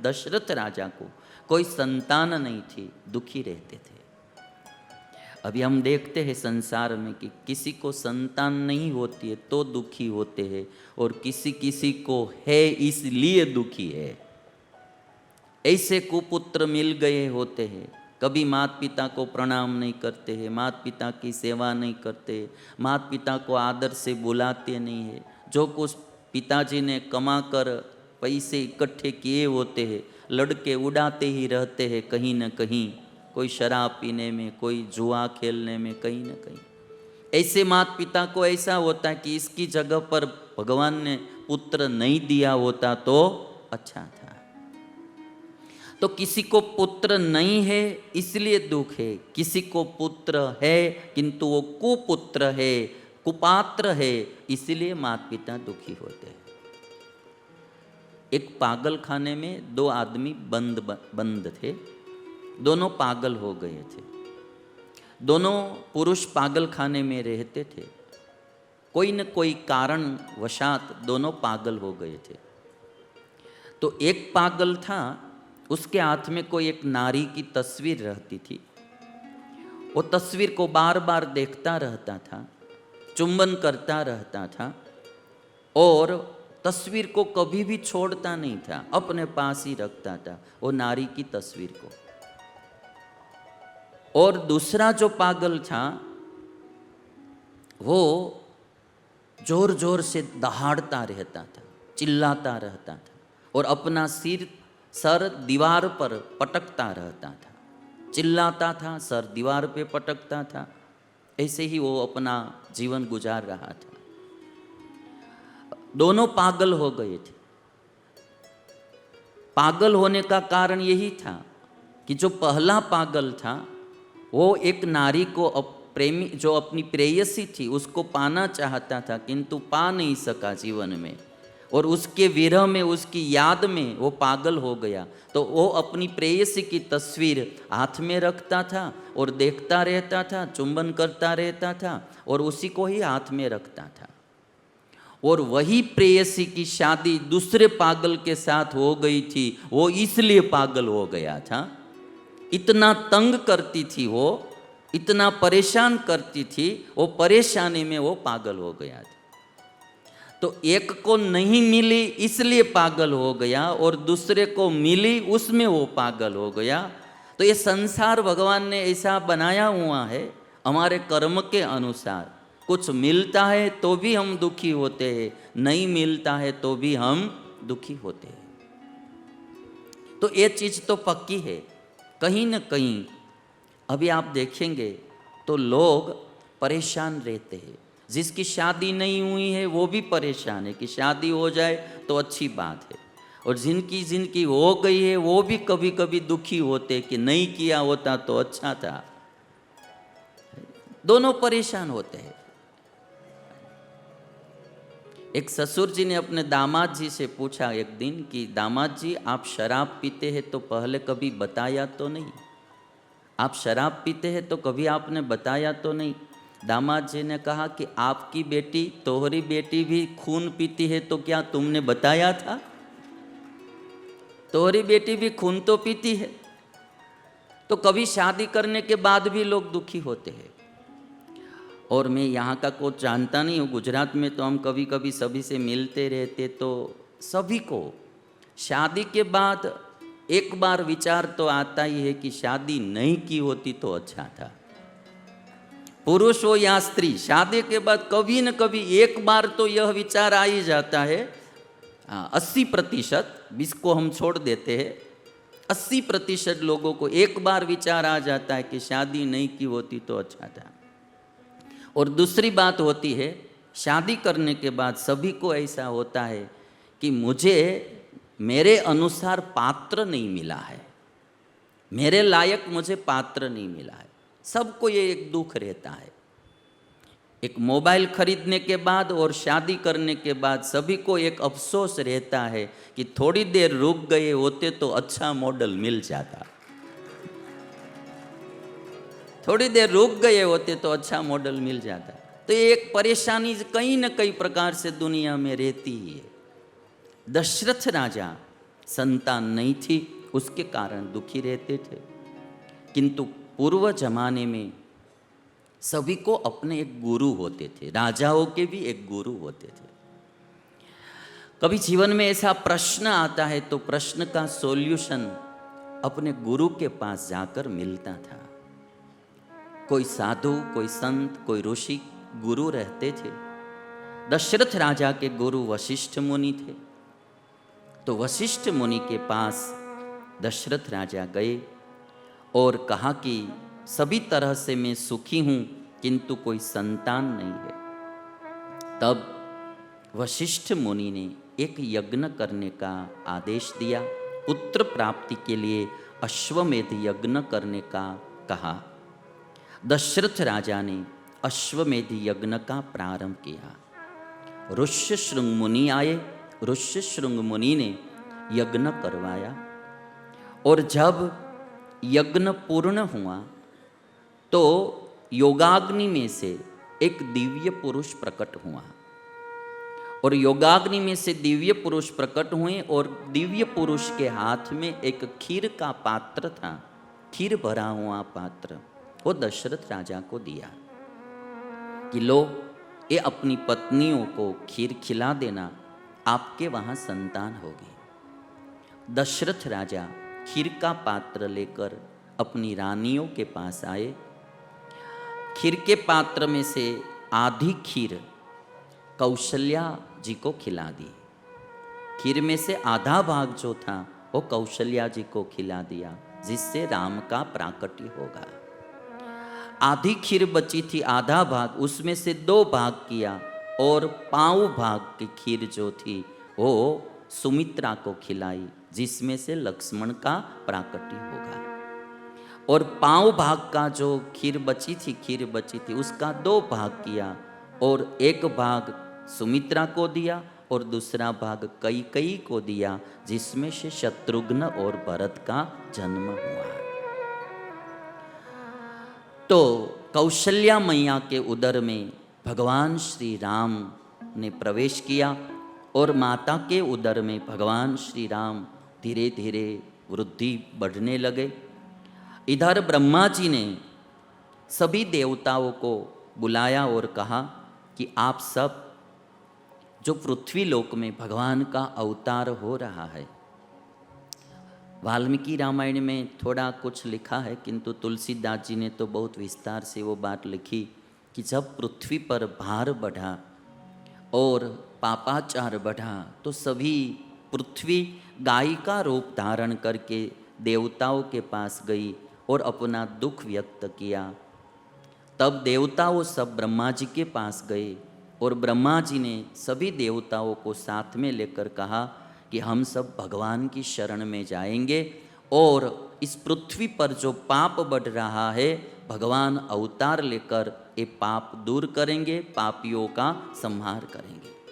दशरथ राजा को कोई संतान नहीं थी, दुखी रहते थे। अभी हम देखते हैं संसार में कि किसी को संतान नहीं होती है तो दुखी होते हैं, और किसी किसी को है इसलिए दुखी है। ऐसे कुपुत्र मिल गए होते हैं, कभी माता पिता को प्रणाम नहीं करते हैं, माता पिता की सेवा नहीं करते, माता पिता को आदर से बुलाते नहीं है। जो कुछ पिताजी ने कमा कर पैसे इकट्ठे किए होते हैं, लड़के उड़ाते ही रहते हैं कहीं न कहीं, कोई शराब पीने में, कोई जुआ खेलने में, कहीं न कहीं। ऐसे माता पिता को ऐसा होता है कि इसकी जगह पर भगवान ने पुत्र नहीं दिया होता तो अच्छा था। तो किसी को पुत्र नहीं है इसलिए दुख है, किसी को पुत्र है किंतु वो कुपुत्र है, कुपात्र है, इसलिए माता पिता दुखी होते हैं। एक पागल खाने में दो आदमी बंद थे, दोनों पागल हो गए थे। दोनों पुरुष पागल खाने में रहते थे, कोई न कोई कारण वशात दोनों पागल हो गए थे। तो एक पागल था, उसके हाथ में कोई एक नारी की तस्वीर रहती थी। वो तस्वीर को बार बार देखता रहता था, चुंबन करता रहता था, और तस्वीर को कभी भी छोड़ता नहीं था, अपने पास ही रखता था वो नारी की तस्वीर को। और दूसरा जो पागल था वो जोर जोर से दहाड़ता रहता था, चिल्लाता रहता था, और अपना सर दीवार पर पटकता रहता था, चिल्लाता था, सर दीवार पे पटकता था। ऐसे ही वो अपना जीवन गुजार रहा था। दोनों पागल हो गए थे। पागल होने का कारण यही था कि जो पहला पागल था वो एक नारी को प्रेमी, जो अपनी प्रेयसी थी, उसको पाना चाहता था किंतु पा नहीं सका जीवन में, और उसके विरह में, उसकी याद में वो पागल हो गया। तो वो अपनी प्रेयसी की तस्वीर हाथ में रखता था और देखता रहता था, चुंबन करता रहता था, और उसी को ही हाथ में रखता था। और वही प्रेयसी की शादी दूसरे पागल के साथ हो गई थी, वो इसलिए पागल हो गया था। इतना तंग करती थी वो, इतना परेशान करती थी, वो परेशानी में वो पागल हो गया था। तो एक को नहीं मिली इसलिए पागल हो गया, और दूसरे को मिली उसमें वो पागल हो गया। तो ये संसार भगवान ने ऐसा बनाया हुआ है हमारे कर्म के अनुसार। कुछ मिलता है तो भी हम दुखी होते हैं, नहीं मिलता है तो भी हम दुखी होते हैं। तो ये चीज़ तो पक्की है। कहीं न कहीं अभी आप देखेंगे तो लोग परेशान रहते हैं। जिसकी शादी नहीं हुई है वो भी परेशान है कि शादी हो जाए तो अच्छी बात है, और जिनकी हो गई है वो भी कभी कभी दुखी होते कि नहीं किया होता तो अच्छा था। दोनों परेशान होते हैं। एक ससुर जी ने अपने दामाद जी से पूछा एक दिन कि दामाद जी, आप शराब पीते हैं तो पहले कभी बताया तो नहीं, आप शराब पीते हैं तो कभी आपने बताया तो नहीं। दामाद जी ने कहा कि आपकी बेटी, तोहरी बेटी भी खून पीती है तो क्या तुमने बताया था? तोहरी बेटी भी खून तो पीती है। तो कभी शादी करने के बाद भी लोग दुखी होते हैं। और मैं यहाँ का कुछ जानता नहीं हूँ, गुजरात में तो हम कभी कभी सभी से मिलते रहते, तो सभी को शादी के बाद एक बार विचार तो आता ही है कि शादी नहीं की होती तो अच्छा था। पुरुष हो या स्त्री, शादी के बाद कभी न कभी एक बार तो यह विचार आ ही जाता है। 80%, 20 को हम छोड़ देते हैं, 80% लोगों को एक बार विचार आ जाता है कि शादी नहीं की होती तो अच्छा था। और दूसरी बात होती है, शादी करने के बाद सभी को ऐसा होता है कि मुझे मेरे अनुसार पात्र नहीं मिला है, मेरे लायक मुझे पात्र नहीं मिला है। सबको ये एक दुख रहता है। एक मोबाइल खरीदने के बाद और शादी करने के बाद सभी को एक अफसोस रहता है कि थोड़ी देर रुक गए होते तो अच्छा मॉडल मिल जाता, थोड़ी देर रुक गए होते तो अच्छा मॉडल मिल जाता। तो ये एक परेशानी कहीं न कहीं प्रकार से दुनिया में रहती ही है। दशरथ राजा संतान नहीं थी, उसके कारण दुखी रहते थे। किंतु पूर्व जमाने में सभी को अपने एक गुरु होते थे, राजाओं के भी एक गुरु होते थे। कभी जीवन में ऐसा प्रश्न आता है तो प्रश्न का सॉल्यूशन अपने गुरु के पास जाकर मिलता था। कोई साधु, कोई संत, कोई ऋषि गुरु रहते थे। दशरथ राजा के गुरु वशिष्ठ मुनि थे। तो वशिष्ठ मुनि के पास दशरथ राजा गए और कहा कि सभी तरह से मैं सुखी हूं, किंतु कोई संतान नहीं है। तब वशिष्ठ मुनि ने एक यज्ञ करने का आदेश दिया। पुत्र प्राप्ति के लिए अश्वमेध यज्ञ करने का कहा। दशरथ राजा ने अश्वमेध यज्ञ का प्रारंभ किया। ऋष्यशृंग मुनि आए। ऋष्यशृंग मुनि ने यज्ञ करवाया और जब यज्ञ पूर्ण हुआ तो योगाग्नि में से एक दिव्य पुरुष प्रकट हुआ। और योगाग्नि में से दिव्य पुरुष प्रकट हुए और दिव्य पुरुष के हाथ में एक खीर का पात्र था, खीर भरा हुआ पात्र। वो दशरथ राजा को दिया कि लो, ये अपनी पत्नियों को खीर खिला देना, आपके वहां संतान होगी। दशरथ राजा खीर का पात्र लेकर अपनी रानियों के पास आए। खीर के पात्र में से आधी खीर कौशल्या जी को खिला दी। खीर में से आधा भाग जो था वो कौशल्या जी को खिला दिया, जिससे राम का प्राकट्य होगा। आधी खीर बची थी, आधा भाग, उसमें से 2 भाग किया और 5 भाग की खीर जो थी वो सुमित्रा को खिलाई, जिसमें से लक्ष्मण का प्राकट्य होगा। और 5 भाग का जो खीर बची थी उसका 2 भाग किया और 1 भाग सुमित्रा को दिया और दूसरा भाग कैकेयी को दिया, जिसमें से शत्रुघ्न और भरत का जन्म हुआ। तो कौशल्या मैया के उदर में भगवान श्री राम ने प्रवेश किया और माता के उदर में भगवान श्री राम धीरे धीरे वृद्धि बढ़ने लगे। इधर ब्रह्मा जी ने सभी देवताओं को बुलाया और कहा कि आप सब, जो पृथ्वी लोक में भगवान का अवतार हो रहा है, वाल्मीकि रामायण में थोड़ा कुछ लिखा है, किंतु तुलसीदास जी ने तो बहुत विस्तार से वो बात लिखी कि जब पृथ्वी पर भार बढ़ा और पापाचार बढ़ा तो सभी पृथ्वी गाय का रूप धारण करके देवताओं के पास गई और अपना दुख व्यक्त किया। तब देवताओं सब ब्रह्मा जी के पास गए और ब्रह्मा जी ने सभी देवताओं को साथ में लेकर कहा कि हम सब भगवान की शरण में जाएंगे और इस पृथ्वी पर जो पाप बढ़ रहा है, भगवान अवतार लेकर ये पाप दूर करेंगे, पापियों का संहार करेंगे।